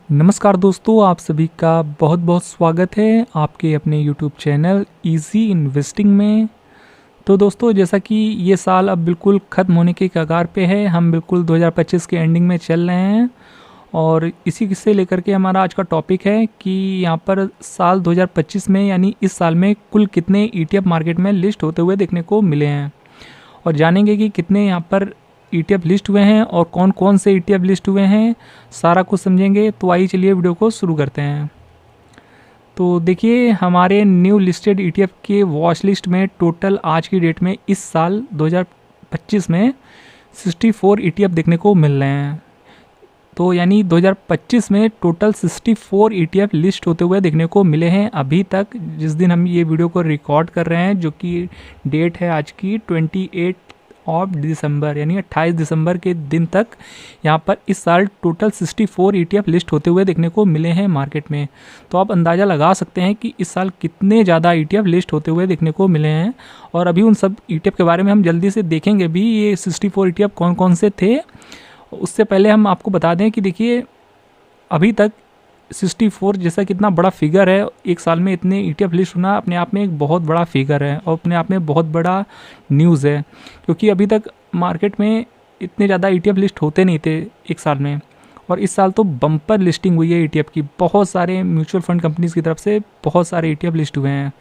नमस्कार दोस्तों, आप सभी का बहुत बहुत स्वागत है आपके अपने यूट्यूब चैनल इजी इन्वेस्टिंग में। तो दोस्तों, जैसा कि ये साल अब बिल्कुल ख़त्म होने के कगार पे है, हम बिल्कुल 2025 के एंडिंग में चल रहे हैं और इसी से लेकर के हमारा आज का टॉपिक है कि यहाँ पर साल 2025 में यानी इस साल में कुल कितने ETF मार्केट में लिस्ट होते हुए देखने को मिले हैं और जानेंगे कि कितने यहाँ पर ETF लिस्ट हुए हैं और कौन कौन से ETF लिस्ट हुए हैं, सारा कुछ समझेंगे। तो आइए चलिए वीडियो को शुरू करते हैं। तो देखिए, हमारे न्यू लिस्टेड ETF के वॉच लिस्ट में टोटल आज की डेट में इस साल 2025 में 64 ETF देखने को मिल रहे हैं। तो यानी 2025 में टोटल 64 ETF लिस्ट होते हुए देखने को मिले हैं अभी तक, जिस दिन हम ये वीडियो को रिकॉर्ड कर रहे हैं, जो कि डेट है आज की 28 ऑफ दिसंबर यानी 28 दिसंबर के दिन तक यहाँ पर इस साल टोटल 64 ETF लिस्ट होते हुए देखने को मिले हैं मार्केट में। तो आप अंदाज़ा लगा सकते हैं कि इस साल कितने ज़्यादा ETF लिस्ट होते हुए देखने को मिले हैं और अभी उन सब ETF के बारे में हम जल्दी से देखेंगे भी, ये 64 ETF कौन कौन से थे। उससे पहले हम आपको बता दें कि देखिए, अभी तक 64 जैसा कितना बड़ा फिगर है, एक साल में इतने ETF लिस्ट होना अपने आप में एक बहुत बड़ा फिगर है और अपने आप में बहुत बड़ा न्यूज़ है, क्योंकि अभी तक मार्केट में इतने ज़्यादा ETF लिस्ट होते नहीं थे एक साल में। और इस साल तो बम्पर लिस्टिंग हुई है ETF की, बहुत सारे म्यूचुअल फंड कंपनीज़ की तरफ से बहुत सारे ETF लिस्ट हुए हैं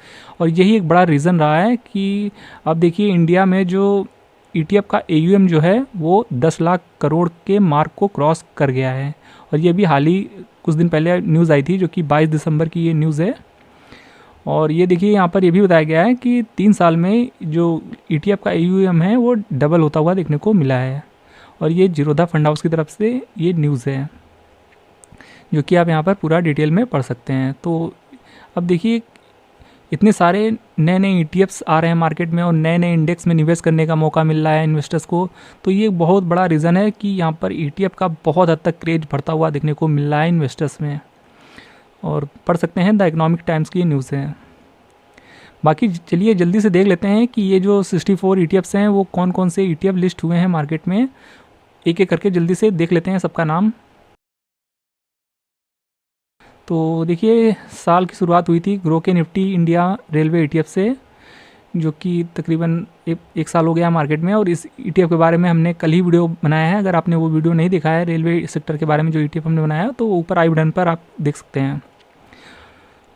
और यही एक बड़ा रीज़न रहा है कि अब देखिए इंडिया में जो ETF का AUM जो है वो 10 लाख करोड़ के मार्क को क्रॉस कर गया है। और ये भी हाल ही कुछ दिन पहले न्यूज़ आई थी, जो कि 22 दिसंबर की ये न्यूज़ है। और ये देखिए, यहाँ पर ये भी बताया गया है कि 3 साल में जो ETF का AUM है वो डबल होता हुआ देखने को मिला है। और ये जीरोधा फंड हाउस की तरफ से ये न्यूज़ है, जो कि आप यहाँ पर पूरा डिटेल में पढ़ सकते हैं। तो अब देखिए, इतने सारे नए नए ETFs आ रहे हैं मार्केट में और नए नए इंडेक्स में निवेश करने का मौका मिल रहा है इन्वेस्टर्स को। तो ये एक बहुत बड़ा रीज़न है कि यहाँ पर ETF का बहुत हद तक क्रेज बढ़ता हुआ देखने को मिल रहा है इन्वेस्टर्स में। और पढ़ सकते हैं द इकोनॉमिक टाइम्स की ये न्यूज़ है। बाकी चलिए जल्दी से देख लेते हैं कि ये जो 64 ETFs हैं वो कौन कौन से ETF लिस्ट हुए हैं मार्केट में, एक एक करके जल्दी से देख लेते हैं सबका नाम। तो देखिए, साल की शुरुआत हुई थी ग्रो के निफ्टी इंडिया रेलवे ETF से, जो कि तकरीबन एक साल हो गया मार्केट में। और इस ETF के बारे में हमने कल ही वीडियो बनाया है, अगर आपने वो वीडियो नहीं देखा है रेलवे सेक्टर के बारे में जो ETF हमने बनाया तो ऊपर आई बटन पर आप देख सकते हैं।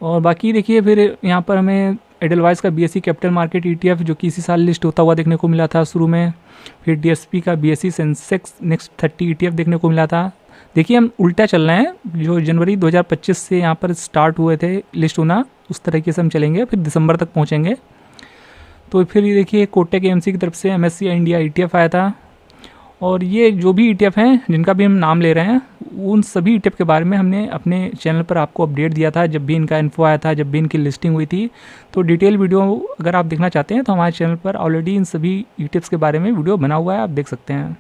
और बाकी देखिए, फिर यहाँ पर हमें एडलवाइस का BSE कैपिटल मार्केट ETF जो कि इसी साल लिस्ट होता हुआ देखने को मिला था शुरू में। फिर DSP का BSE सेंसेक्स नेक्स्ट 30 ETF देखने को मिला था। देखिए, हम उल्टा चल रहे हैं, जो जनवरी 2025 से यहाँ पर स्टार्ट हुए थे लिस्ट होना, उस तरीके से हम चलेंगे, फिर दिसंबर तक पहुँचेंगे। तो फिर ये देखिए, कोटक AMC की तरफ से MSCI इंडिया ETF आया था। और ये जो भी ETF हैं जिनका भी हम नाम ले रहे हैं, उन सभी ETF के बारे में हमने अपने चैनल पर आपको अपडेट दिया था जब भी इनका इन्फो आया था, जब भी इनकी लिस्टिंग हुई थी। तो डिटेल वीडियो अगर आप देखना चाहते हैं तो हमारे चैनल पर ऑलरेडी इन सभी ETFs के बारे में वीडियो बना हुआ है, आप देख सकते हैं।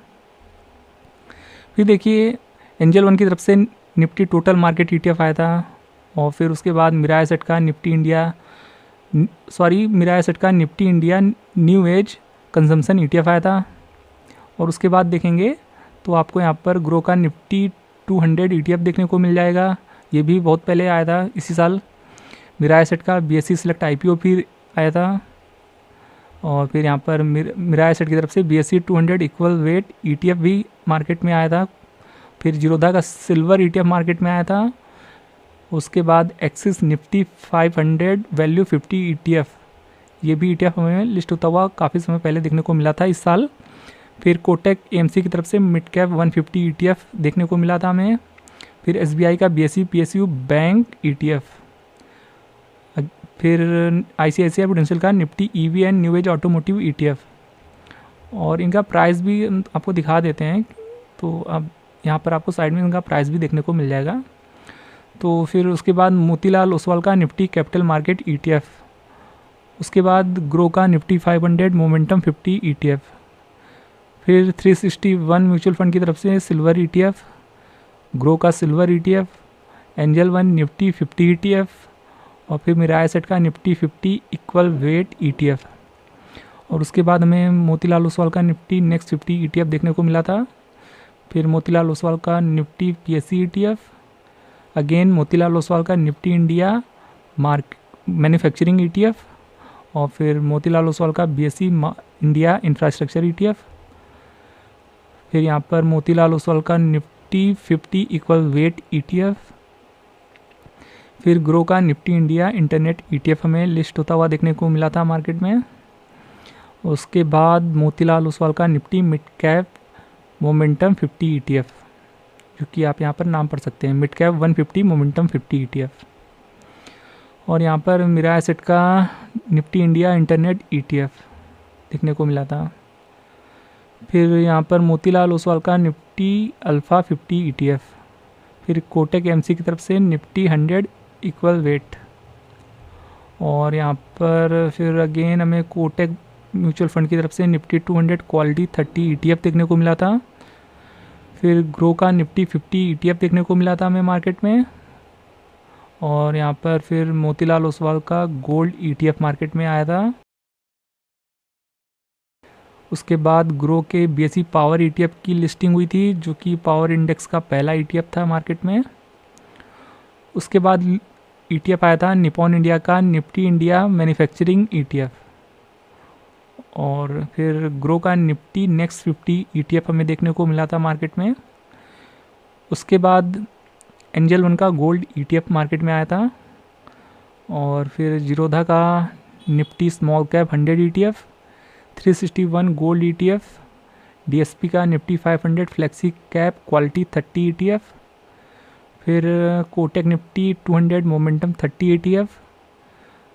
फिर देखिए, एंजल वन की तरफ से निफ्टी टोटल मार्केट ETF आया था। और फिर उसके बाद मिराज एसेट का Nifty India new age consumption ETF आया था। और उसके बाद देखेंगे तो आपको यहाँ पर ग्रो का निफ्टी 200 ETF देखने को मिल जाएगा, ये भी बहुत पहले आया था इसी साल। मिराज एसेट का BSE सिलेक्ट IPO फिर आया था। और फिर यहाँ पर मिराज एसेट की तरफ से BSE 200 इक्वल वेट ETF भी मार्केट में आया था। फिर जीरोधा का सिल्वर ETF मार्केट में आया था। उसके बाद एक्सिस निफ्टी 500 वैल्यू 50 ETF, ये भी ETF हमें लिस्ट होता हुआ काफ़ी समय पहले देखने को मिला था इस साल। फिर कोटक AMC की तरफ से मिड कैप 150 ETF देखने को मिला था हमें। फिर SBI का BSE PSU बैंक ETF। फिर ICICI प्रूडेंशियल का Nifty EV and new age automotive ETF। और इनका प्राइस भी आपको दिखा देते हैं, तो अब यहाँ पर आपको साइड में इनका प्राइस भी देखने को मिल जाएगा। तो फिर उसके बाद मोतीलाल ओसवाल का निफ्टी कैपिटल मार्केट ETF। उसके बाद ग्रो का निफ्टी 500 मोमेंटम 50 ETF। फिर 361 म्यूचुअल फंड की तरफ से सिल्वर ETF, ग्रो का silver ETF, angel one Nifty 50 ETF और फिर मिराज एसेट का निफ्टी 50 इक्वल वेट ETF। और उसके बाद हमें मोतीलाल ओसवाल का निफ्टी नेक्स्ट 50 ETF देखने को मिला था। फिर मोतीलाल ओसवाल का Nifty PSE ETF, again Motilal Oswal का निफ्टी इंडिया मैन्युफैक्चरिंग ETF, और फिर मोतीलाल ओसवाल का BSE इंडिया इंफ्रास्ट्रक्चर ETF, फिर यहाँ पर मोतीलाल ओसवाल का निफ्टी 50 इक्वल वेट ETF, फिर ग्रो का निफ्टी इंडिया इंटरनेट ETF हमें लिस्ट होता हुआ देखने को मिला था मार्केट में। उसके बाद मोतीलाल ओसवाल का Nifty mid cap momentum 50 ETF, जो कि आप यहाँ पर नाम पढ़ सकते हैं, मिड कैप 150 मोमेंटम 50 ETF। और यहाँ पर मिरा एसेट का निफ्टी इंडिया इंटरनेट ETF देखने को मिला था। फिर यहाँ पर मोतीलाल ओसवाल का निफ्टी अल्फ़ा 50 ETF, फिर कोटक MC की तरफ से निफ्टी 100 इक्वल वेट, और यहाँ पर फिर अगेन हमें कोटक म्यूचुअल फंड की तरफ से निफ्टी 200 क्वालिटी 30 ETF देखने को मिला था। फिर ग्रो का निफ्टी 50 ETF देखने को मिला था हमें मार्केट में, और यहाँ पर फिर मोतीलाल ओसवाल का गोल्ड ETF मार्केट में आया था। उसके बाद ग्रो के BSE पावर ETF की लिस्टिंग हुई थी, जो कि पावर इंडेक्स का पहला ETF था मार्केट में। उसके बाद ETF आया था निपॉन इंडिया का निफ्टी इंडिया मैन्युफैक्चरिंग ETF, और फिर ग्रो का निफ्टी नेक्स्ट 50 ETF हमें देखने को मिला था मार्केट में। उसके बाद एंजल वन का गोल्ड ETF मार्केट में आया था, और फिर जीरोधा का Nifty small cap 100 ETF, 361 gold ETF, DSP का Nifty 500 flexi cap quality 30 ETF, फिर Kotak Nifty 200 momentum 30 ETF,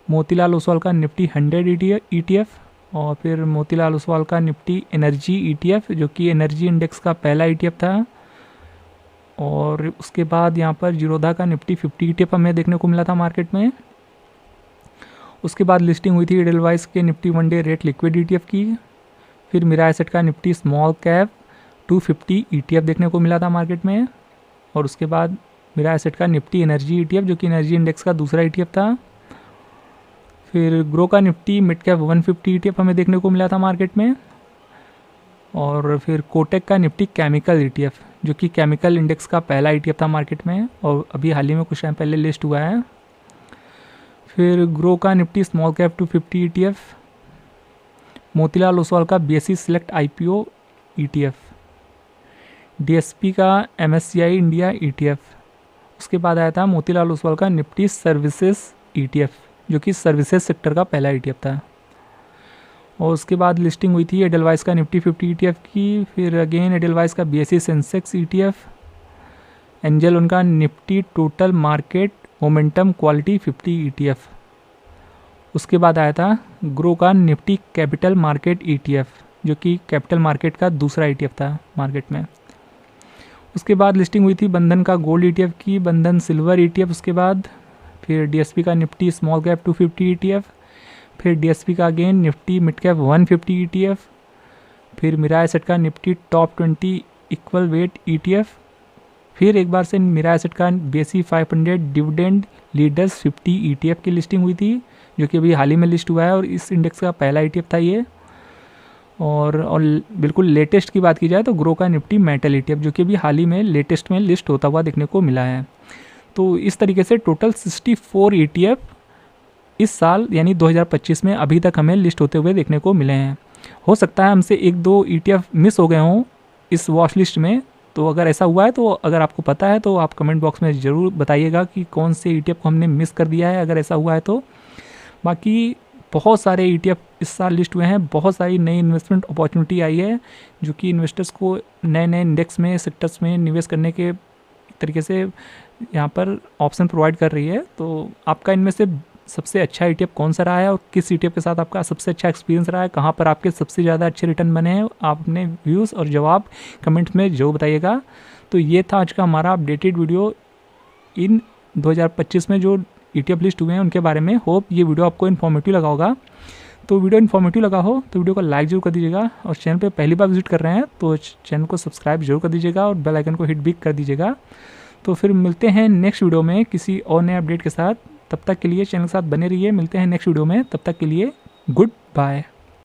Motilal Oswal का निफ्टी 100 ETF, और फिर मोतीलाल ओसवाल का निफ्टी एनर्जी ETF, जो कि एनर्जी इंडेक्स का पहला ETF था। और उसके बाद यहाँ पर जीरोधा का निफ्टी 50 ETF हमें देखने को मिला था मार्केट में। उसके बाद लिस्टिंग हुई थी एडलवाइस के Nifty 1 day rate liquid ETF की। फिर मिरा एसेट का निफ्टी स्मॉल कैप 250 ETF देखने को मिला था मार्केट में, और उसके बाद मिरा एसेट का निफ्टी एनर्जी ETF, जो कि एनर्जी इंडेक्स का दूसरा ETF था। फिर ग्रो का निफ्टी मिड कैप 150 ETF हमें देखने को मिला था मार्केट में, और फिर कोटक का निफ्टी केमिकल ETF, जो कि केमिकल इंडेक्स का पहला ETF था मार्केट में, और अभी हाल ही में कुछ टाइम पहले लिस्ट हुआ है। फिर ग्रो का Nifty small cap 250 ETF, Motilal Oswal का BSE select IPO ETF, DSP का MSCI इंडिया ETF। उसके बाद आया था मोतीलाल ओसवाल का निफ्टी सर्विसेज ETF, जो कि सर्विसेज सेक्टर का पहला ETF था। और उसके बाद लिस्टिंग हुई थी एडलवाइस का निफ्टी 50 ETF की। फिर अगेन एडलवाइस का BSE सेंसेक्स ETF, एंजल उनका Nifty total market momentum quality 50 ETF। उसके बाद आया था ग्रो का निफ्टी कैपिटल मार्केट ETF, जो कि कैपिटल मार्केट का दूसरा ETF था मार्केट में। उसके बाद लिस्टिंग हुई थी बंधन का गोल्ड ETF की, बंधन सिल्वर ETF। उसके बाद फिर DSP का निफ्टी स्मॉल कैप 250 ETF, फिर DSP का again Nifty mid cap 150 ETF, फिर मिरा एसेट का Nifty top 20 equal weight ETF, फिर एक बार से मिरा एसेट का BSE 500 डिविडेंड लीडर्स 50 ETF की लिस्टिंग हुई थी, जो कि अभी हाल ही में लिस्ट हुआ है, और इस इंडेक्स का पहला ETF था ये। और बिल्कुल लेटेस्ट की बात की जाए तो ग्रो का निफ्टी मेटल ETF, जो कि अभी हाल ही में लेटेस्ट में लिस्ट होता हुआ देखने को मिला है। तो इस तरीके से टोटल 64 ETF इस साल यानी 2025 में अभी तक हमें लिस्ट होते हुए देखने को मिले हैं। हो सकता है हमसे 1-2 ETF मिस हो गए हों इस वॉच लिस्ट में, तो अगर ऐसा हुआ है तो अगर आपको पता है तो आप कमेंट बॉक्स में ज़रूर बताइएगा कि कौन से ETF को हमने मिस कर दिया है, अगर ऐसा हुआ है तो। बाकी बहुत सारे ETF इस साल लिस्ट हुए हैं, बहुत सारी नई इन्वेस्टमेंट अपॉर्चुनिटी आई है, जो कि इन्वेस्टर्स को नए नए इंडेक्स में सेक्टर्स में निवेश करने के तरीके से यहाँ पर ऑप्शन प्रोवाइड कर रही है। तो आपका इनमें से सबसे अच्छा ETF कौन सा रहा है, और किस ETF के साथ आपका सबसे अच्छा एक्सपीरियंस रहा है, कहाँ पर आपके सबसे ज़्यादा अच्छे रिटर्न बने हैं, आप अपने व्यूज़ और जवाब कमेंट्स में जरूर बताइएगा। तो ये था आज का हमारा अपडेटेड वीडियो इन 2025 में जो ETF लिस्ट हुए हैं उनके बारे में। होप ये वीडियो आपको इन्फॉर्मेटिव लगा होगा। तो वीडियो इन्फॉर्मेटिव लगा हो तो वीडियो को लाइक जरूर कर दीजिएगा, और चैनल पे पहली बार विजिट कर रहे हैं तो चैनल को सब्सक्राइब जरूर कर दीजिएगा, और बेल आइकन को हिट भी कर दीजिएगा। तो फिर मिलते हैं नेक्स्ट वीडियो में किसी और नए अपडेट के साथ। तब तक के लिए चैनल के साथ बने रहिए। मिलते हैं नेक्स्ट वीडियो में, तब तक के लिए गुड बाय।